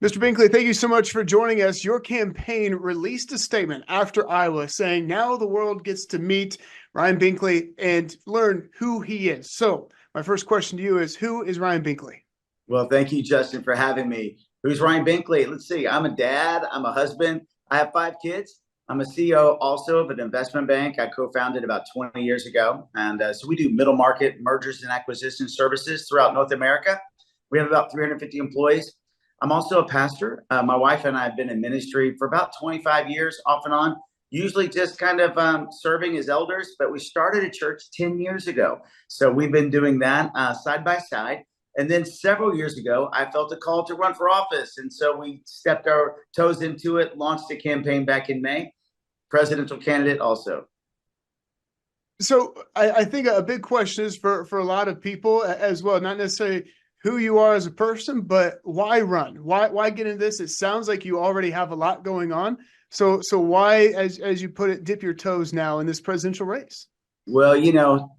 Mr. Binkley, thank you so much for joining us. Your campaign released a statement after Iowa saying now the world gets to meet Ryan Binkley and learn who he is. So my first question to you is, who is Ryan Binkley? Well, thank you, Justin, for having me. Who's Ryan Binkley? Let's see. I'm a dad. I'm a husband. I have 5 kids. I'm a CEO also of an investment bank I co-founded about 20 years ago. And so we do middle market mergers and acquisition services throughout North America. We have about 350 employees. I'm also a pastor. My wife and I have been in ministry for about 25 years, off and on, usually just kind of serving as elders. But we started a church 10 years ago. So we've been doing that side by side. And then several years ago, I felt a call to run for office. And so we stepped our toes into it, launched a campaign back in May, presidential candidate also. So I think a big question is for a lot of people as well, not necessarily who you are as a person, but why run? Why get into this? It sounds like you already have a lot going on. So why, as you put it, dip your toes now in this presidential race? Well,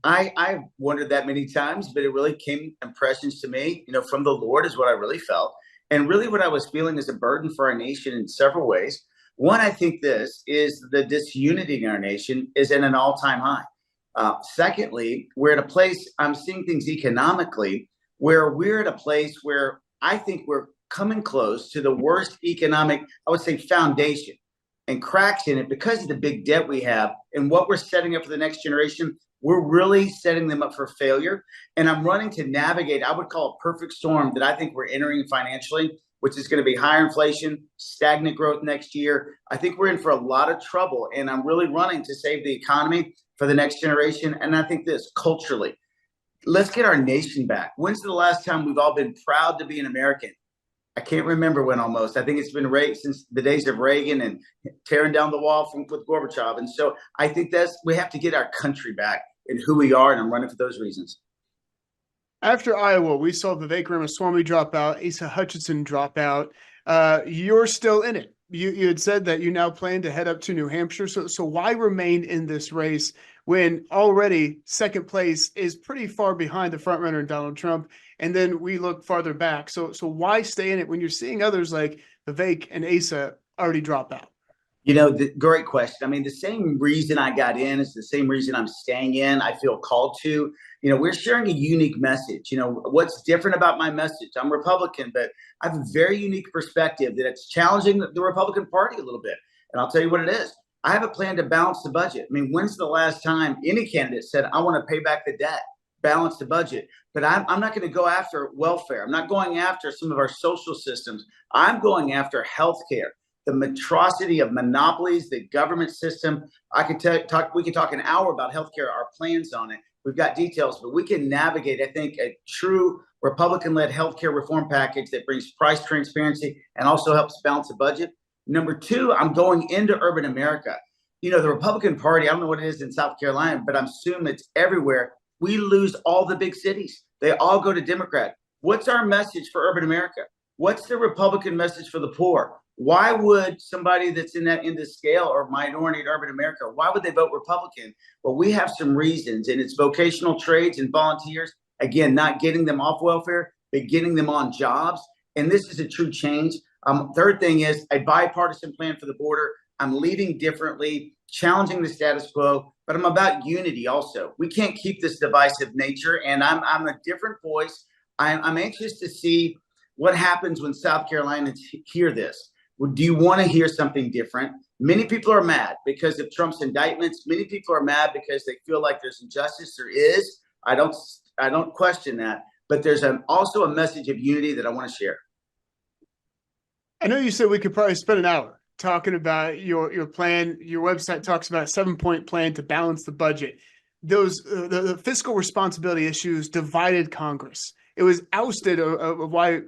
I've wondered that many times, but it really came impressions to me, from the Lord is what I really felt. And really what I was feeling is a burden for our nation in several ways. One, I think this is the disunity in our nation is at an all-time high. Secondly, we're at a place, I'm seeing things economically, where we're at a place where I think we're coming close to the worst economic, I would say, foundation and cracks in it because of the big debt we have and what we're setting up for the next generation. We're really setting them up for failure. And I'm running to navigate, I would call a perfect storm that I think we're entering financially, which is going to be higher inflation, stagnant growth next year. I think we're in for a lot of trouble. And I'm really running to save the economy for the next generation. And I think this culturally, let's get our nation back. When's the last time we've all been proud to be an American? I can't remember when almost. I think it's been since the days of Reagan and tearing down the wall with Gorbachev. And so I think we have to get our country back and who we are, and I'm running for those reasons. After Iowa, we saw Vivek Ramaswamy drop out, Asa Hutchinson drop out. You're still in it. You had said that you now plan to head up to New Hampshire. So why remain in this race when already second place is pretty far behind the front runner, Donald Trump? And then we look farther back. So why stay in it when you're seeing others like Vivek and Asa already drop out? Great question. I mean, the same reason I got in is the same reason I'm staying in. I feel called to. We're sharing a unique message. What's different about my message? I'm Republican, but I have a very unique perspective that it's challenging the Republican Party a little bit. And I'll tell you what it is. I have a plan to balance the budget. I mean, when's the last time any candidate said, I want to pay back the debt, balance the budget? But I'm not going to go after welfare. I'm not going after some of our social systems. I'm going after healthcare. The atrocity of monopolies, the government system. We can talk an hour about healthcare, our plans on it. We've got details, but we can navigate, I think, a true Republican-led healthcare reform package that brings price transparency and also helps balance the budget. Number two, I'm going into urban America. The Republican Party, I don't know what it is in South Carolina, but I'm assuming it's everywhere. We lose all the big cities. They all go to Democrat. What's our message for urban America? What's the Republican message for the poor? Why would somebody that's in that end of scale or minority in urban America, why would they vote Republican? Well, we have some reasons, and it's vocational trades and volunteers. Again, not getting them off welfare, but getting them on jobs. And this is a true change. Third thing is a bipartisan plan for the border. I'm leading differently, challenging the status quo, but I'm about unity also. We can't keep this divisive nature, and I'm a different voice. I'm anxious to see what happens when South Carolinians hear this. Do you want to hear something different? Many people are mad because of Trump's indictments. Many people are mad because they feel like there's injustice. There is. I don't question that. But there's also a message of unity that I want to share. I know you said we could probably spend an hour talking about your plan. Your website talks about a 7-point plan to balance the budget. Those the fiscal responsibility issues divided Congress. It was ousted of why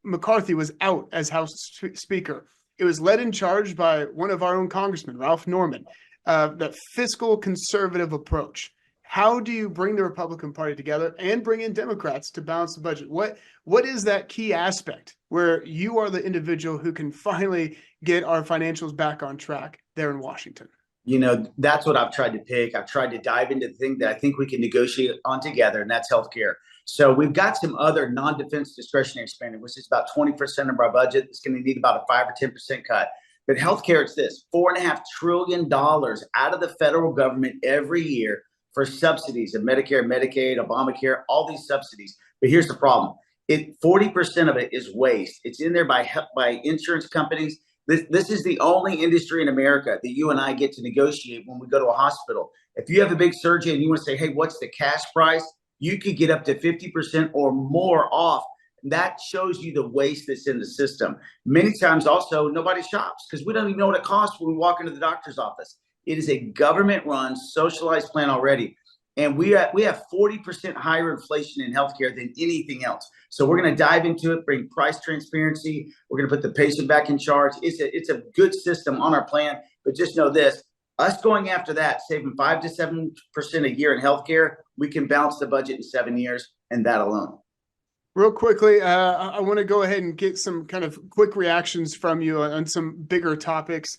McCarthy was out as House Speaker. It was led in charge by one of our own congressmen, Ralph Norman, that fiscal conservative approach. How do you bring the Republican Party together and bring in Democrats to balance the budget? What is that key aspect where you are the individual who can finally get our financials back on track there in Washington? That's what I've tried to pick. I've tried to dive into the thing that I think we can negotiate on together, and that's healthcare. So we've got some other non-defense discretionary spending, which is about 20% of our budget. It's going to need about a 5 or 10% cut. But healthcare, it's this $4.5 trillion out of the federal government every year for subsidies of Medicare, Medicaid, Obamacare, all these subsidies. But here's the problem. 40% of it is waste. It's in there by insurance companies. This is the only industry in America that you and I get to negotiate when we go to a hospital. If you have a big surgery and you want to say, hey, what's the cash price? You could get up to 50% or more off. That shows you the waste that's in the system. Many times also, nobody shops because we don't even know what it costs when we walk into the doctor's office. It is a government-run, socialized plan already. And we have 40% higher inflation in healthcare than anything else. So we're going to dive into it, bring price transparency. We're going to put the patient back in charge. It's a good system on our plan. But just know this, us going after that, saving 5 to 7% a year in healthcare, we can balance the budget in 7 years, and that alone. Real quickly, I want to go ahead and get some kind of quick reactions from you on some bigger topics.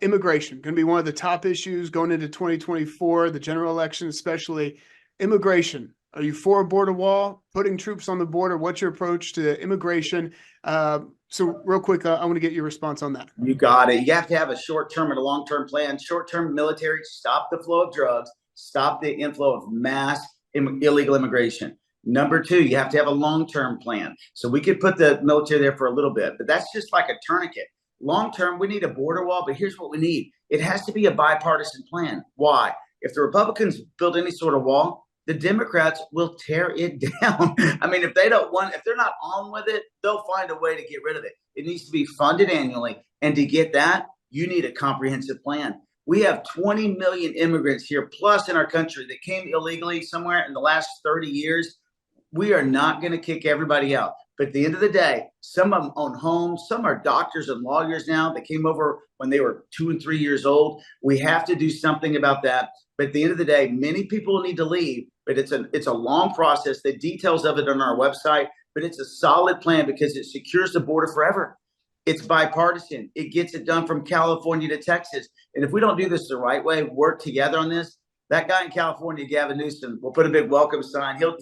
Immigration, going to be one of the top issues going into 2024, the general election especially. Immigration, are you for a border wall, putting troops on the border? What's your approach to immigration? So real quick, I want to get your response on that. You got it. You have to have a short-term and a long-term plan. Short-term military, stop the flow of drugs, stop the inflow of mass illegal immigration. Number two, you have to have a long-term plan. So we could put the military there for a little bit, but that's just like a tourniquet. Long-term, we need a border wall, but here's what we need. It has to be a bipartisan plan. Why? If the Republicans build any sort of wall, the Democrats will tear it down. I mean, if they're not on with it, they'll find a way to get rid of it. It needs to be funded annually. And to get that, you need a comprehensive plan. We have 20 million immigrants here plus in our country that came illegally somewhere in the last 30 years. We are not going to kick everybody out. But at the end of the day, some of them own homes. Some are doctors and lawyers now that came over when they were 2 and 3 years old. We have to do something about that. But at the end of the day, many people need to leave. But it's a long process. The details of it are on our website. But it's a solid plan because it secures the border forever. It's bipartisan. It gets it done from California to Texas. And if we don't do this the right way, work together on this, that guy in California, Gavin Newsom, will put a big welcome sign. He'll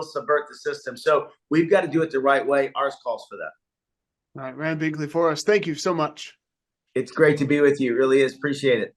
subvert the system. So we've got to do it the right way. Ours calls for that. All right, Rand Binkley for us. Thank you so much. It's great to be with you. It really is. Appreciate it.